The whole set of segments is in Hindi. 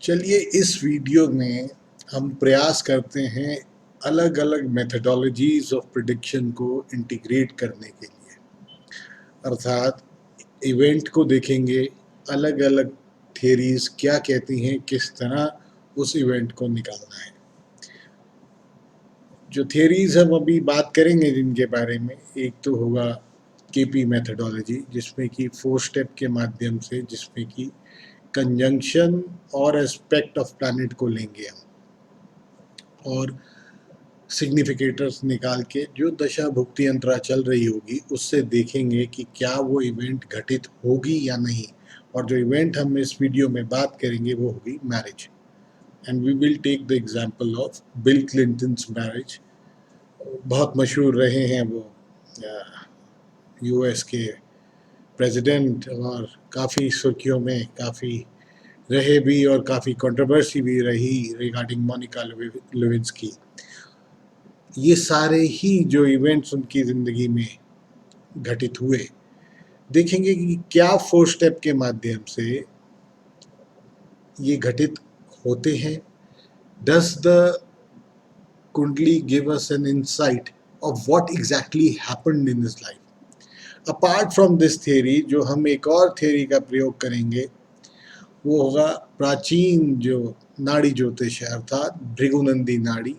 चलिए इस वीडियो में हम प्रयास करते हैं अलग अलग मेथडोलॉजीज ऑफ प्रिडिक्शन को इंटीग्रेट करने के लिए, अर्थात इवेंट को देखेंगे, अलग अलग थियरीज क्या कहती हैं, किस तरह उस इवेंट को निकालना है। जो थियरीज हम अभी बात करेंगे जिनके बारे में, एक तो होगा केपी मेथडोलॉजी, जिसमें कि 4 स्टेप के माध्यम से, जिसमें कि कंजंक्शन और एस्पेक्ट ऑफ प्लैनेट को लेंगे हम और सिग्निफिकेटर्स निकाल के जो दशा भुक्ति अंतरा चल रही होगी उससे देखेंगे कि क्या वो इवेंट घटित होगी या नहीं। और जो इवेंट हम इस वीडियो में बात करेंगे वो होगी marriage, and we will take the example of Bill Clinton's marriage. बहुत मशहूर रहे हैं वो यूएस के प्रेसिडेंट, और काफ़ी सुर्खियों में काफ़ी रहे भी और काफ़ी कंट्रोवर्सी भी रही रिगार्डिंग मोनिका लेविन्स्की। ये सारे ही जो इवेंट्स उनकी ज़िंदगी में घटित हुए, देखेंगे कि क्या 4 स्टेप के माध्यम से ये घटित होते हैं। Does the kundli give us an insight of what exactly happened in this life. Apart from this theory, जो हम एक और थियरी का प्रयोग करेंगे वो होगा प्राचीन जो नाड़ी ज्योतिष है, अर्थात भृगुनंदी नाड़ी,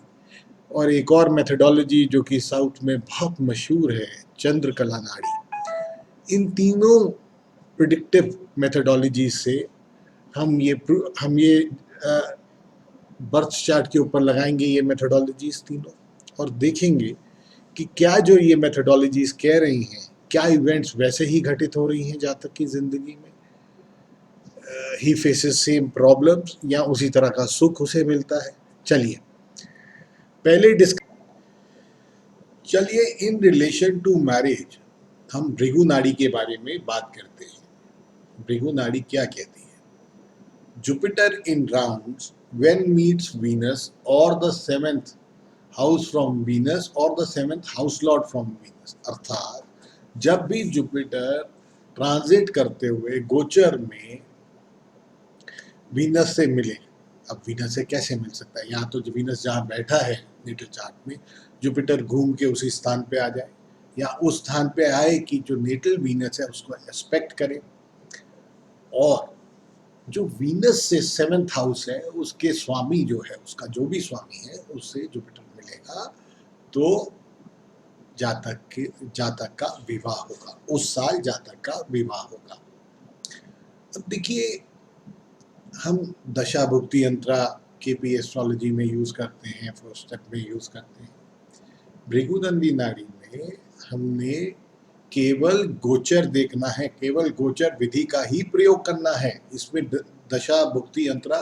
और एक और मेथडोलॉजी जो कि साउथ में बहुत मशहूर है, चंद्रकला नाड़ी। इन तीनों प्रिडिक्टिव मेथडोलॉजी से हम ये बर्थ चार्ट के ऊपर लगाएंगे ये मेथडोलॉजीज तीनों, और देखेंगे कि क्या जो ये मेथडोलॉजीज कह रही हैं, क्या इवेंट्स वैसे ही घटित हो रही हैं जातक की जिंदगी में, ही फेसेस सेम प्रॉब्लम्स, या उसी तरह का सुख उसे मिलता है। चलिए इन रिलेशन टू मैरिज हम भृगु नाड़ी के बारे में बात करते हैं। भृगु नाड़ी क्या कहती है? Jupiter in rounds when meets Venus or the 7th house from Venus or the 7th house lord from Venus, अर्थात जब भी जुपिटर ट्रांजिट करते हुए गोचर में वीनस से मिले। अब वीनस से कैसे मिल सकता है? यहाँ तो जो वीनस जहाँ बैठा है नेटल चार्ट में, जुपिटर घूम के उसी स्थान पे आ जाए, या उस स्थान पे आए कि जो नेटल वीनस है उसको एस्पेक्ट करे, और जो वीनस से 7th हाउस है उसके स्वामी जो है, उसका जो भी स्वामी है उससे जुपिटर मिलेगा, तो जातक का विवाह होगा, उस साल जातक का विवाह होगा। अब देखिए, हम दशा भुक्ति अंतरा केपी एस्ट्रोलॉजी में यूज करते हैं, 4 स्टेप में यूज करते हैं। भृगुनंदी नाड़ी में हमने केवल गोचर देखना है, केवल गोचर विधि का ही प्रयोग करना है। इसमें दशा भुक्ति अंतरा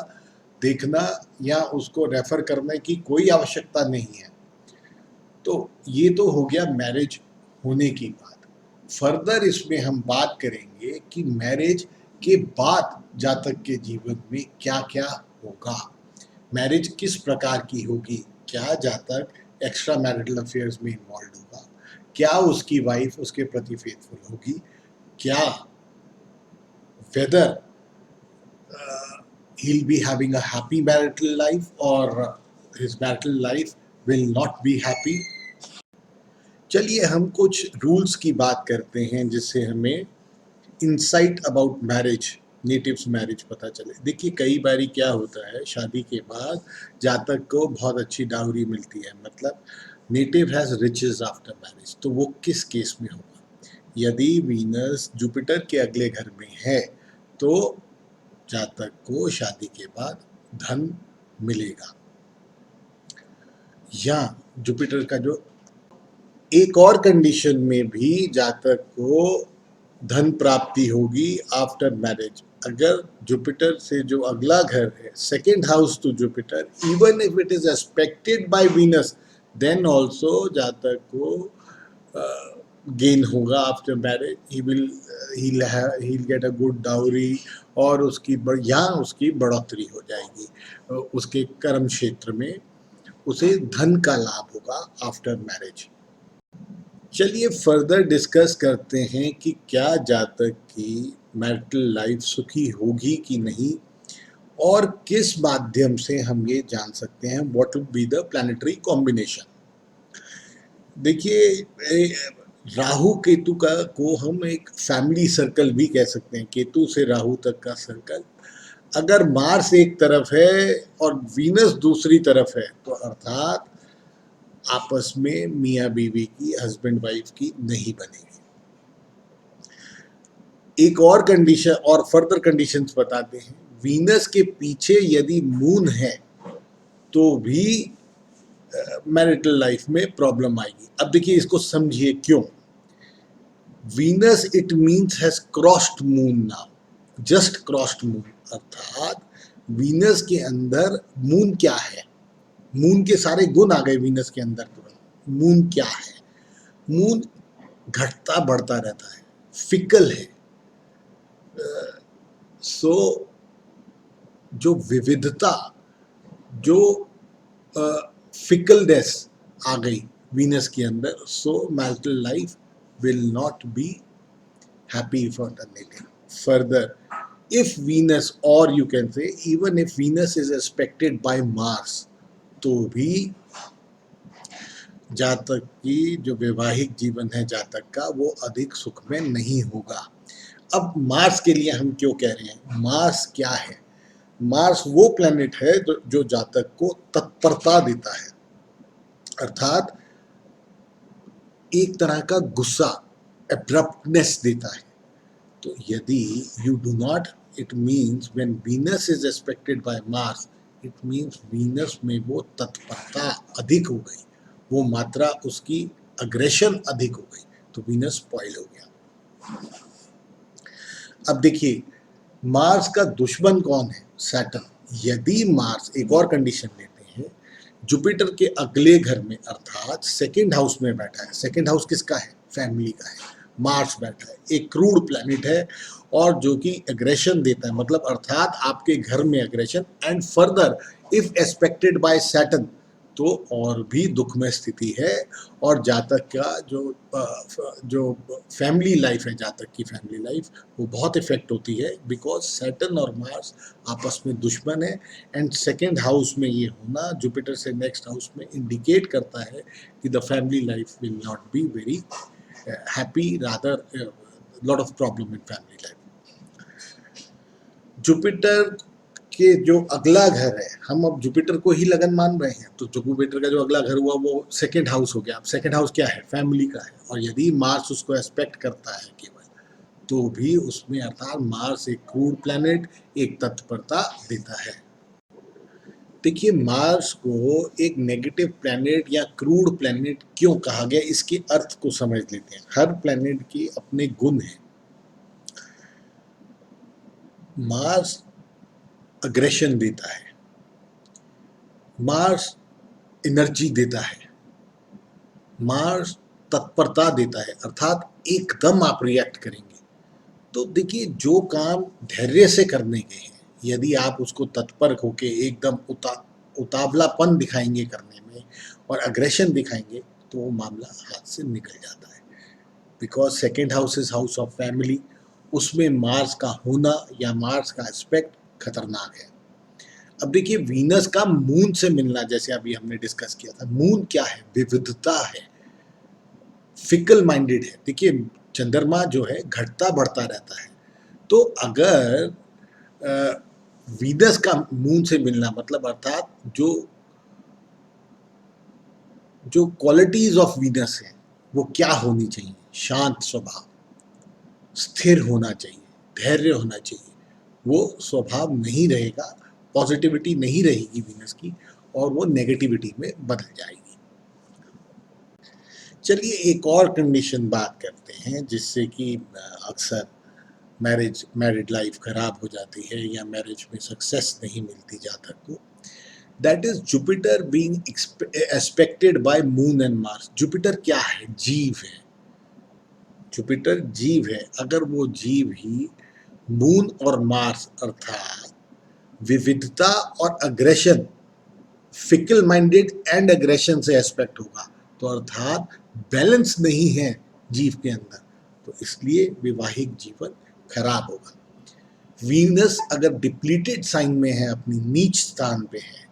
देखना या उसको रेफर करने की कोई आवश्यकता नहीं है। तो ये तो हो गया मैरिज होने की बात। फर्दर इसमें हम बात करेंगे कि मैरिज के बाद जातक के जीवन में क्या क्या होगा, मैरिज किस प्रकार की होगी, क्या जातक एक्स्ट्रा मैरिटल अफेयर्स में इन्वॉल्व होगा, क्या उसकी वाइफ उसके प्रति फेथफुल होगी, क्या weather he'll be having a happy marital life or his marital life will not be happy। चलिए हम कुछ रूल्स की बात करते हैं जिससे हमें insight about marriage, natives marriage पता चले। देखिए, कई बारी क्या होता है, शादी के बाद जातक को बहुत अच्छी डाउरी मिलती है, मतलब native has riches after marriage. तो वो किस केस में होगा? यदि वीनस जुपिटर के अगले घर में है तो जातक को शादी के बाद धन मिलेगा, या जुपिटर का जो एक और कंडीशन में भी जातक को धन प्राप्ति होगी आफ्टर मैरिज। अगर जुपिटर से जो अगला घर है, 2nd house to Jupiter, even if it is aspected by Venus, then also जातक को गेन होगा after marriage, he'll get a good dowry, और यहाँ उसकी बढ़ोतरी हो जाएगी, उसके कर्म क्षेत्र में उसे धन का लाभ होगा आफ्टर मैरिज। चलिए फर्दर डिस्कस करते हैं कि क्या जातक की मैरिटल लाइफ सुखी होगी कि नहीं, और किस माध्यम से हम ये जान सकते हैं what would be the planetary combination. देखिए, राहु केतु को हम एक फैमिली सर्कल भी कह सकते हैं, केतु से राहु तक का सर्कल। अगर मार्स एक तरफ है और वीनस दूसरी तरफ है तो अर्थात आपस में मियाँ बीवी की, हस्बैंड वाइफ की नहीं बनेगी। एक और कंडीशन और फर्दर कंडीशंस बताते हैं। वीनस के पीछे यदि मून है तो भी मैरिटल लाइफ में प्रॉब्लम आएगी। अब देखिए, इसको समझिए क्यों। Venus it means has crossed moon now, just crossed moon, अर्थात वीनस के अंदर मून क्या है, मून के सारे गुण आ गए वीनस के अंदर तुरंत। मून क्या है? मून घटता बढ़ता रहता है, फिकल है। सो जो विविधता, जो फिकलनेस आ गई वीनस के अंदर, so marital life will not be happy for the native. Further, if Venus, or you can say even if Venus is aspected by Mars, तो भी जातक की जो वैवाहिक जीवन है जातक का, वो अधिक सुख में नहीं होगा। अब मार्स के लिए हम क्यों कह रहे हैं? मार्स क्या है? मार्स वो प्लैनेट है जो जातक को तत्परता देता है, अर्थात एक तरह का गुस्सा, एब्रप्टनेस देता है। तो यदि you do not, it means when Venus is aspected bye Mars, it means Venus में वो तत्परता अधिक हो गई, वो मात्रा उसकी अग्रेशन अधिक हो गई, तो वीनस स्पॉइल हो गया। अब देखिए, मार्स का दुश्मन कौन है? सैटर्न। यदि मार्स, एक और कंडीशन लेते हैं, जुपिटर के अगले घर में अर्थात सेकेंड हाउस में बैठा है। सेकेंड हाउस किसका है? फैमिली का है। मार्स बैठा है, एक क्रूड प्लैनेट है, और जो कि एग्रेशन देता है, मतलब अर्थात आपके घर में aggression. And further if aspected by Saturn, तो और भी दुखमय स्थिति है, और जातक का जो फैमिली लाइफ है, जातक की फैमिली लाइफ, वो बहुत इफेक्ट होती है, बिकॉज सैटर्न और मार्स आपस में दुश्मन है। एंड सेकेंड हाउस में ये होना, जुपिटर से नेक्स्ट हाउस में, इंडिकेट करता है कि the family life will not be very happy, rather lot of problem in family life. Jupiter के जो अगला घर है, हम अब जुपिटर को ही लगन मान रहे हैं, तो जुपिटर का जो अगला घर हुआ वो सेकेंड हाउस हो गया। अब सेकेंड हाउस क्या है? फैमिली का है, और यदि मार्स उसको एस्पेक्ट करता है केवल, तो भी उसमें अर्थात मार्स एक क्रूड प्लैनेट, एक तत्परता देता है। देखिए, मार्स को एक नेगेटिव प्लैनेट या क्रूड प्लैनेट क्यों कहा गया, इसके अर्थ को समझ लेते हैं। हर प्लैनेट के अपने गुण हैं। मार्स अग्रेशन देता है, मार्स एनर्जी देता है, मार्स तत्परता देता है, अर्थात एकदम आप रिएक्ट करेंगे। तो देखिए, जो काम धैर्य से करने के हैं, यदि आप उसको तत्पर होके एकदम उतावलापन दिखाएंगे करने में, और अग्रेशन दिखाएंगे, तो वो मामला हाथ से निकल जाता है। Because second house is house of family, उसमें मार्स का होना या मार्स का एस्पेक्ट खतरनाक है। अब देखिए, वीनस का मून से मिलना, जैसे अभी हमने डिस्कस किया था, मून क्या है? विविधता है, फिकल माइंडेड है। देखिए, चंद्रमा जो है घटता बढ़ता रहता है, तो अगर वीनस का मून से मिलना, मतलब अर्थात जो जो क्वालिटीज ऑफ वीनस है वो क्या होनी चाहिए? शांत स्वभाव, स्थिर होना चाहिए, धैर्य होना चाहिए। वो स्वभाव नहीं रहेगा, पॉजिटिविटी नहीं रहेगी वीनस की, और वो नेगेटिविटी में बदल जाएगी। चलिए एक और कंडीशन बात करते हैं, जिससे कि अक्सर मैरिड लाइफ खराब हो जाती है या मैरिज में सक्सेस नहीं मिलती जातक को। That is Jupiter being aspected by Moon and Mars. Jupiter क्या है? जीव है, जुपिटर जीव है, अगर वो जीव ही मून और मार्स अर्थात विविधता और aggression, fickle minded and aggression से एस्पेक्ट होगा, तो अर्थात बैलेंस नहीं है जीव के अंदर, तो इसलिए वैवाहिक जीवन खराब होगा। वीनस अगर डिप्लीटेड साइन में है, अपनी नीच स्थान पे है,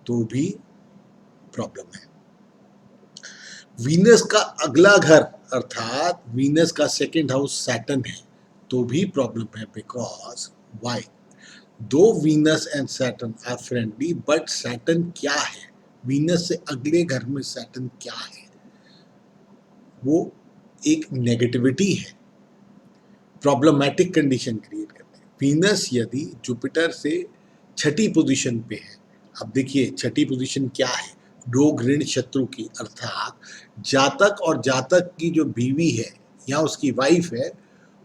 तो भी प्रॉब्लम है। वीनस का अगला घर अर्थात वीनस का सेकेंड हाउस सैटर्न है, तो भी प्रॉब्लम है। Because why? दो Venus and Saturn are friendly, but Saturn क्या है? वीनस से अगले घर में सैटर्न क्या है? वो एक नेगेटिविटी है, प्रॉब्लमैटिक कंडीशन क्रिएट करते हैं। वीनस यदि जुपिटर से छठी पोजीशन पे है, अब देखिए छठी पोजीशन क्या है? रोग ऋण शत्रु की, अर्थात जातक और जातक की जो बीवी है या उसकी वाइफ है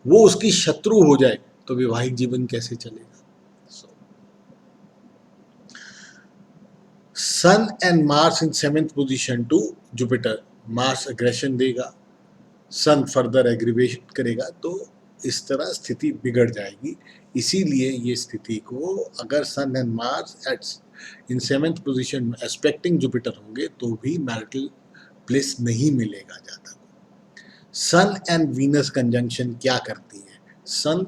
वो उसकी शत्रु हो जाए, तो वैवाहिक जीवन कैसे चलेगा? Sun and Mars in 7th position to Jupiter, Mars aggression देगा, सन फर्दर एग्रीवेशन करेगा, तो इस तरह स्थिति बिगड़ जाएगी। इसीलिए ये स्थिति को अगर Sun and Mars at in 7th position में एस्पेक्टिंग जुपिटर होंगे तो भी मैरिटल प्लेस नहीं मिलेगा जातक को। सन एंड वीनस कंजंक्शन क्या करती है? सन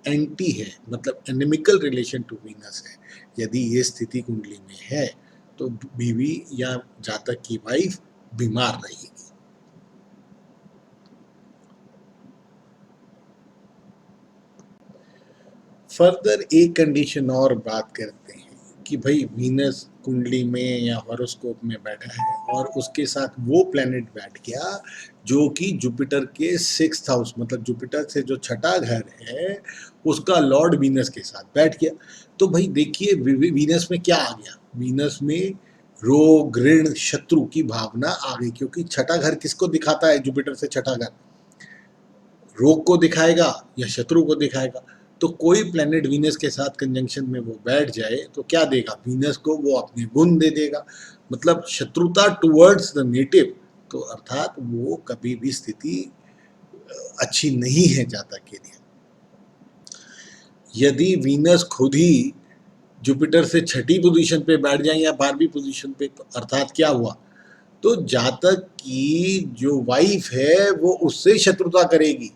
एंटी है, मतलब एनिमिकल रिलेशन टू वीनस है। यदि ये स्थिति कुंडली में है तो बीवी या जातक की वाइफ बीमार रहेगी। फर्दर एक कंडीशन और बात करते हैं कि भाई वीनस कुंडली में या हॉरोस्कोप में बैठा है और उसके साथ वो प्लैनेट बैठ गया जो कि जुपिटर के 6th हाउस, मतलब जुपिटर से जो छठा घर है उसका लॉर्ड वीनस के साथ बैठ गया। तो भाई देखिए वीनस में क्या आ गया? वीनस में रोग ऋण शत्रु की भावना आ गई, क्योंकि छठा घर किसको दिखाता है? जुपिटर से छठा घर रोग को दिखाएगा या शत्रु को दिखाएगा। तो कोई प्लैनेट वीनस के साथ कंजंक्शन में वो बैठ जाए तो क्या देगा? वीनस को वो अपने गुण दे देगा, मतलब शत्रुता टुवर्ड्स द नेटिव। तो अर्थात वो कभी भी स्थिति अच्छी नहीं है जातक के लिए। यदि वीनस खुद ही जुपिटर से छठी पोजीशन पे बैठ जाए या 12वीं पोजीशन पे, तो अर्थात क्या हुआ? तो जातक की जो वाइफ है वो उससे शत्रुता करेगी,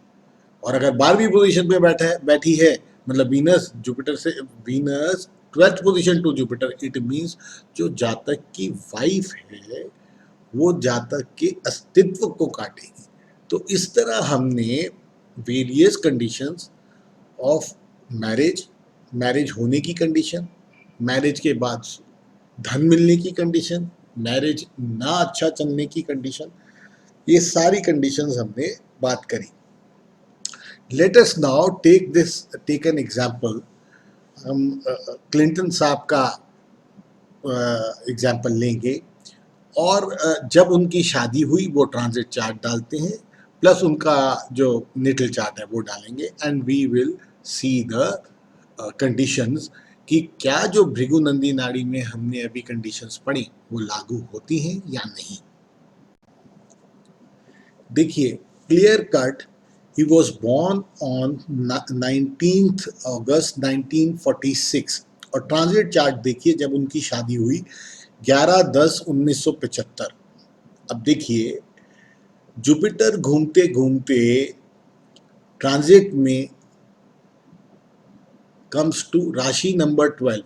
और अगर 12वीं पोजीशन पे बैठी है, मतलब वीनस जुपिटर से, Venus 12th position to Jupiter, it means जो जातक की वाइफ है वो जातक के अस्तित्व को काटेगी। तो इस तरह हमने various conditions of marriage, marriage होने की कंडीशन, मैरिज के बाद धन मिलने की कंडीशन, मैरिज ना अच्छा चलने की कंडीशन, ये सारी कंडीशंस हमने बात करी। Let us now take an example. हम क्लिंटन साहब का एग्जाम्पल लेंगे, और जब उनकी शादी हुई वो ट्रांजिट चार्ट डालते हैं, प्लस उनका जो नेटल चार्ट है वो डालेंगे, and we will see the conditions कि क्या जो भृगुनंदी नाड़ी में हमने अभी कंडीशंस पढ़ी वो लागू होती हैं या नहीं। देखिए clear cut, he was born on 19th अगस्त 1946, और ट्रांजिट चार्ट देखिए जब उनकी शादी हुई 11/10/1975। अब देखिए जुपिटर घूमते घूमते ट्रांजिट में कम्स टू राशि नंबर 12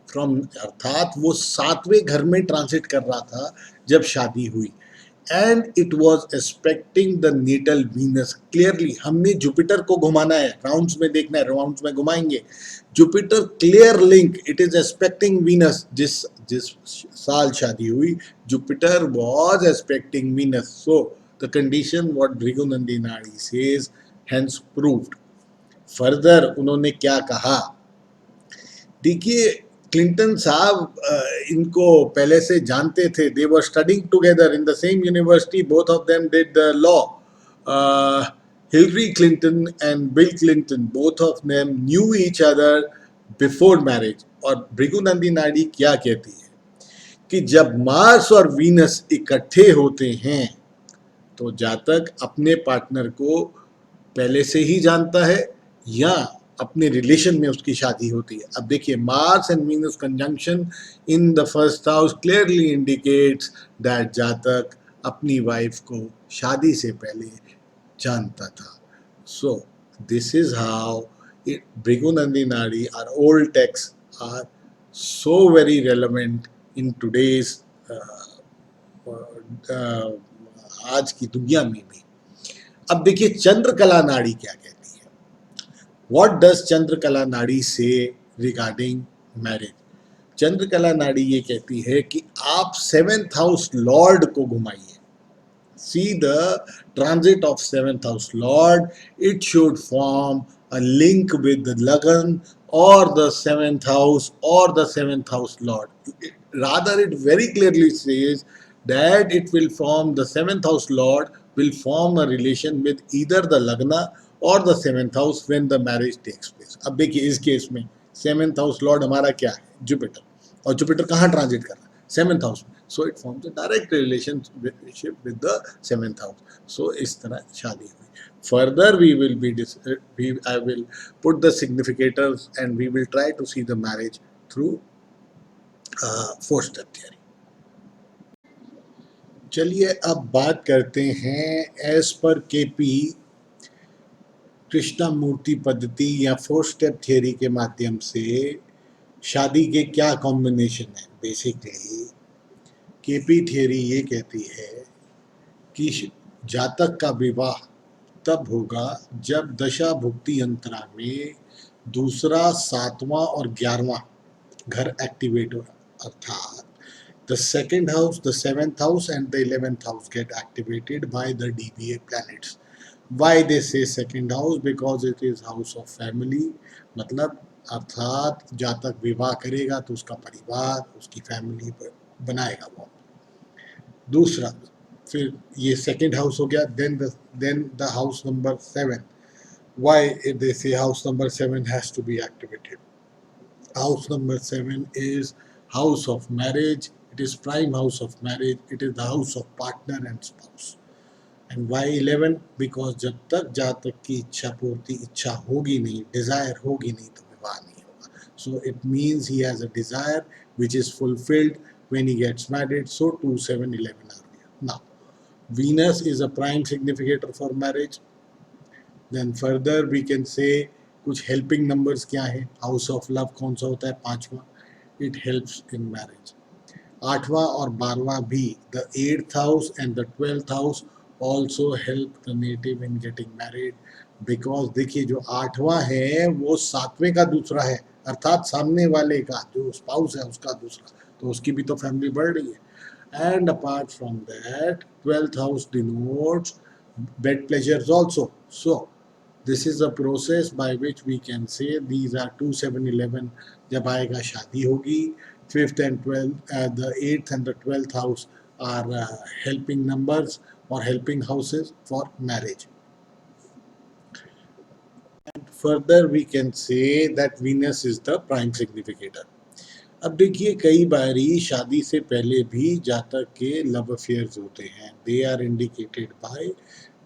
फ्रॉम, अर्थात वो 7वें घर में ट्रांजिट कर रहा था जब शादी हुई, and it was expecting the natal Venus. Clearly हमने जुपिटर को घुमाना है, राउंड्स में देखना है, राउंड्स में घुमाएंगे। Jupiter clear link, it is expecting Venus. जिस जिस साल शादी हुई Jupiter was expecting Venus, so the condition what Bhrigunandi Nadi says hence proved. Further उन्होंने क्या कहा? देखिए क्लिंटन साहब इनको पहले से जानते थे, they were studying together in the same university, both of them did the law. Hillary Clinton and Bill Clinton, both of them knew each other before marriage. और भृगुनंदी नाड़ी क्या कहती है कि जब मार्स और वीनस इकट्ठे होते हैं तो जातक अपने पार्टनर को पहले से ही जानता है या अपने रिलेशन में उसकी शादी होती है। अब देखिए, Mars and Venus conjunction in the first house clearly indicates that जातक अपनी वाइफ को शादी से पहले जानता था। So this is how Bhrigunandi Nadi, are old text are so very relevant in today's आज की दुनिया में भी। अब देखिए, चंद्रकला नाड़ी क्या कहती है। व्हाट डज चंद्रकला नाड़ी से रिगार्डिंग मैरिज? चंद्रकला नाड़ी ये कहती है कि आप 7th हाउस लॉर्ड को घुमाइए। See the transit of 7th house lord, it should form a link with the Lagan or the 7th house or the 7th house lord. Rather, it very clearly says that it will form, the 7th house lord will form a relation with either the Lagna or the 7th house when the marriage takes place. अब देखिए, इस केस में 7th house lord हमारा क्या है? जुपिटर। और जुपिटर कहाँ ट्रांजिट कर रहा है? 7th हाउस में। So it forms a direct relationship with the 7th house. So इस तरह शादी हुई। Further we will be I will put the significators and we will try to see the marriage through 4 step theory. चलिए अब बात करते हैं एज पर केपी कृष्णमूर्ति पद्धति या 4 स्टेप थियरी के माध्यम से शादी के क्या कॉम्बिनेशन है। बेसिकली केपी थियरी ये कहती है कि जातक का विवाह तब होगा जब दशा भुक्ति अंतरा में दूसरा, 7वां और 11वां घर एक्टिवेट हो, अर्थात the 2nd house, the 7th house and the 11th house get activated by the DBA planets. Why they say 2nd house? Because it is house of family. मतलब अर्थात जातक विवाह करेगा तो उसका परिवार, उसकी फैमिली बनाएगा वो। दूसरा, फिर ये 2nd हाउस हो गया। then the house number 7. Why they say house number 7 has to be activated? House number 7 is house of marriage. It is prime house of marriage. It is the house of partner and spouse. And why 11? Because जब तक जातक की इच्छा पूर्ति, इच्छा होगी नहीं, desire होगी नहीं, तो विवाह नहीं होगा. So it means he has a desire which is fulfilled when he gets married. So 2, 7, 11 are there. Now, Venus is a prime significator for marriage. Then further we can say कुछ helping numbers क्या है. House of love कौन सा होता है? 5वां. It helps in marriage. 8वां और 12वां भी, the 8th house and the 12th house also help the native in getting married. Because देखिए, जो 8वां है वो 7वें का दूसरा है, अर्थात सामने वाले का जो स्पाउस है उसका दूसरा, तो उसकी भी तो फैमिली बढ़ रही है. And apart from that, 12th house denotes bed pleasures also. So this is a process by which we can say these are 2, 7, 11. जब आएगा शादी होगी. 5th and 12th, the 8th and the 12th house are helping numbers or helping houses for marriage. And further we can say that Venus is the prime significator. अब देखिए, कई बारी शादी से पहले भी जातक के लव अफेयर्स होते हैं. They are indicated by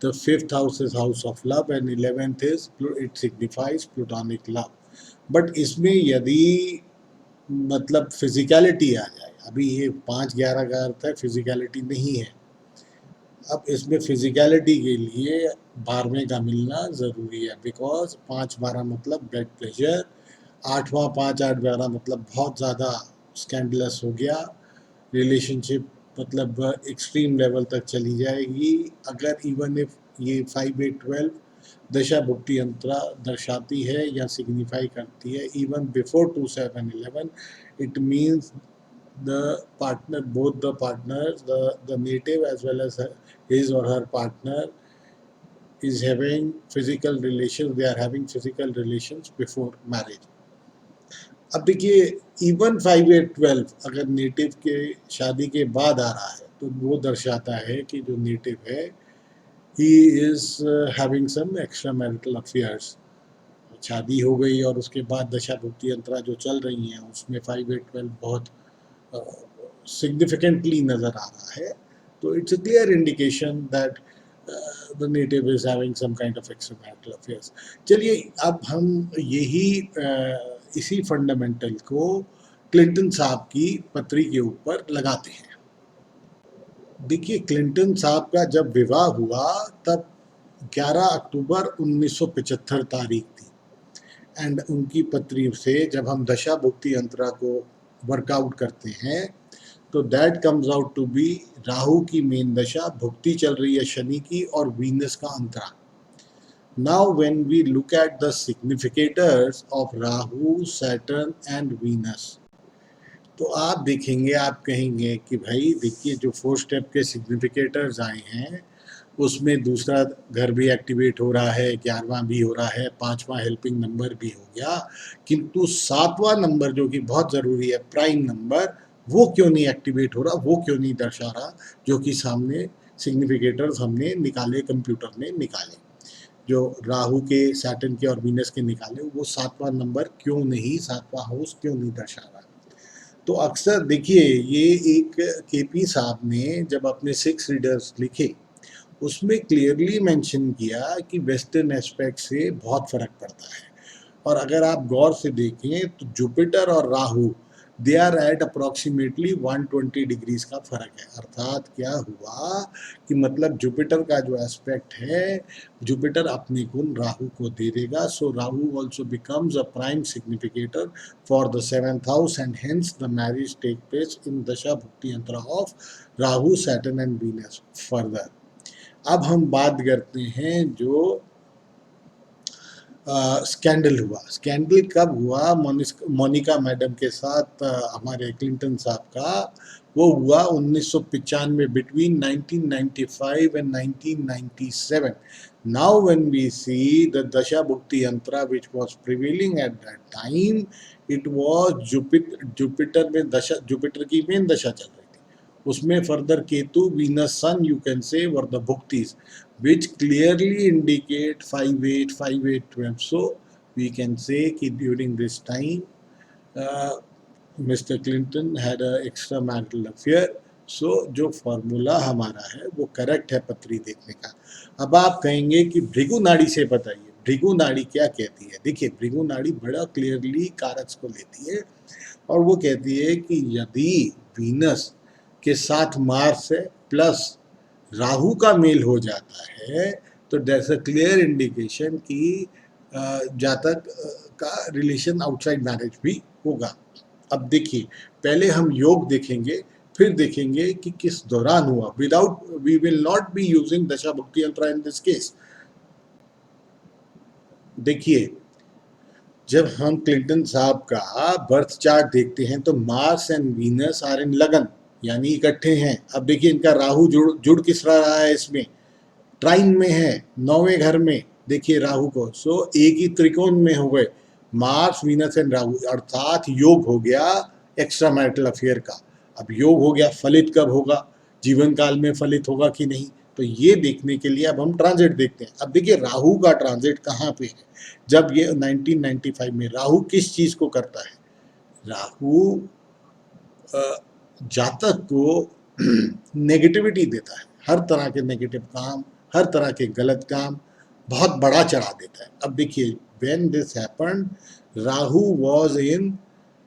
the 5th house is house of love and 11th is, it signifies plutonic love. But इसमें यदि मतलब फिजिकलिटी आ जाए, अभी ये 5-11 का अर्थ है, फिजिकलिटी नहीं है. अब इसमें फिजिकलिटी के लिए 12वें का मिलना ज़रूरी है. बिकॉज 5-12 मतलब बेड प्लेजर. 8वां 5-8-12 मतलब बहुत ज़्यादा स्कैंडलस हो गया. रिलेशनशिप मतलब एक्सट्रीम लेवल तक चली जाएगी. अगर इवन इफ ये 5-8-12 दशा भुक्ति अंतरा दर्शाती है या सिग्निफाई करती है, even before 2-7-11, it means the partner, both the partners, the native as well as his or her partner is having physical relations, they are having physical relations before marriage. अब देखिए, इवन 5-8-12 अगर नेटिव के शादी के बाद आ रहा है तो वो दर्शाता है कि जो नेटिव है he is having some extramarital affairs. शादी हो गई और उसके बाद दशा भुक्ति अंतरा जो चल रही हैं उसमें 5-8-12 बहुत significantly नजर आ रहा है. तो it's a clear indication that the native is having some kind of extramarital affairs. चलिए अब हम यही इसी फंडामेंटल को क्लिंटन साहब की पत्री के ऊपर लगाते हैं। देखिए क्लिंटन साहब का जब विवाह हुआ तब 11 अक्टूबर 1975 तारीख थी, एंड उनकी पत्री से जब हम दशा भुक्ति अंतरा को वर्कआउट करते हैं तो that comes out to be Rahu की मेन दशा, भुक्ति चल रही है शनि की और वीनस का अंतरा। Now when we look at the significators of Rahu, Saturn and Venus, तो आप देखेंगे, आप कहेंगे कि भाई देखिए जो 4 स्टेप के सिग्निफिकेटर्स आए हैं उसमें दूसरा घर भी एक्टिवेट हो रहा है, 11वां भी हो रहा है, 5वां हेल्पिंग नंबर भी हो गया, किंतु 7वां नंबर जो कि बहुत ज़रूरी है, प्राइम नंबर, वो क्यों नहीं एक्टिवेट हो रहा, वो क्यों नहीं दर्शा रहा, जो कि सामने सिग्निफिकेटर्स हमने निकाले, कंप्यूटर ने निकाले, जो राहु के, सैटर्न के और वीनस के निकाले, वो 7वां नंबर क्यों नहीं, 7वां हाउस क्यों नहीं दर्शा रहा। तो अक्सर देखिए ये एक केपी साहब ने जब अपने 6 रीडर्स लिखे उसमें क्लियरली मेंशन किया कि वेस्टर्न एस्पेक्ट से बहुत फर्क पड़ता है, और अगर आप गौर से देखें तो जुपिटर और Rahu they are at approximately 120 degrees का फर्क है। अर्थात क्या हुआ कि मतलब जुपिटर का जो एस्पेक्ट है, जुपिटर अपने गुण राहु को दे देगा, so Rahu also becomes a prime significator for the 7th house and hence the marriage take place in dasha bhukti antara of Rahu, Saturn and Venus. Further अब हम बात करते हैं जो स्कैंडल हुआ। स्कैंडल कब हुआ मोनिका मैडम के साथ हमारे क्लिंटन साहब का? वो हुआ 1995, between 1995 and 1997। Now when we see the dasha bhukti antara which was prevailing at that time, it was Jupiter में दशा, जुपिटर की मेन दशा चल रही थी, उसमें further Ketu, Venus, Sun you can say were the bhuktis which clearly indicate 5-8, 5-8-12. So we can say that during this time Mr. Clinton had an extramarital affair. So जो फॉर्मूला हमारा है वो करेक्ट है पत्री देखने का। अब आप कहेंगे कि भृगु नाड़ी से बताइए, भृगु नाड़ी क्या कहती है? देखिए भृगु नाड़ी बड़ा क्लियरली कारक को लेती है और वो कहती है कि यदि वीनस के साथ मार्स है प्लस राहु का मेल हो जाता है तो दैट्स अ क्लियर इंडिकेशन कि जातक का रिलेशन आउटसाइड मैरिज भी होगा। अब देखिए पहले हम योग देखेंगे, फिर देखेंगे कि किस दौरान हुआ। Without, we will not be using dasha bhukti Antara in this case. देखिए जब हम क्लिंटन साहब का बर्थ चार्ट देखते हैं तो Mars and Venus are in lagna, यानी इकट्ठे हैं। अब देखिए इनका राहु जुड़ किस रहा है, इसमें ट्राइन में है, 9वें घर में देखिए राहु को, सो एक ही त्रिकोण में हो गए मार्स, वीनस एंड राहु, अर्थात योग हो गया एक्स्ट्रा मैरिटल अफेयर का। अब योग हो गया, फलित कब होगा, जीवन काल में फलित होगा कि नहीं, तो ये देखने के लिए अब हम ट्रांजिट देखते हैं। अब देखिए राहु का ट्रांजिट कहाँ पे है, जब ये 1995 में राहु किस चीज को करता है, राहु जातक को नेगेटिविटी देता है, हर तरह के नेगेटिव काम, हर तरह के गलत काम बहुत बड़ा चढ़ा देता है। अब देखिए when this happened, Rahu was in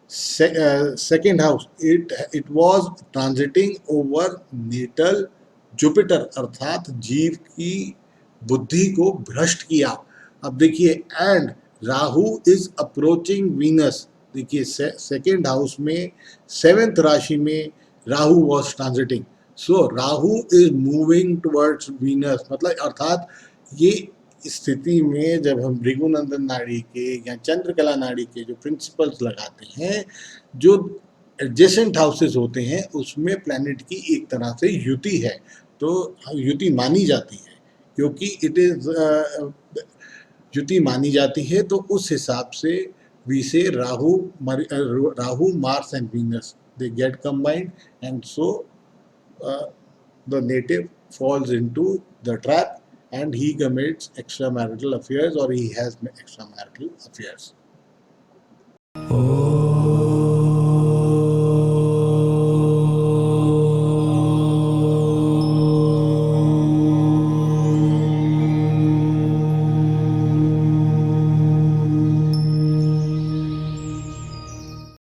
second house, it was transiting over natal Jupiter, अर्थात जीव की बुद्धि को भ्रष्ट किया। अब देखिए and Rahu is approaching Venus, देखिए सेकेंड हाउस में 7th राशि में Rahu was transiting, so Rahu is moving towards Venus, मतलब अर्थात ये स्थिति में जब हम भृगुनंदन नाड़ी के या चंद्रकला नाड़ी के जो प्रिंसिपल्स लगाते हैं, जो एडजेसेंट हाउसेस होते हैं उसमें प्लैनेट की एक तरह से युति है, तो युति मानी जाती है, क्योंकि इट इज युति मानी जाती है, तो उस हिसाब से वी से Rahu, Mars and Venus they get combined, and so the native falls into the trap and he commits extramarital affairs or he has extramarital affairs.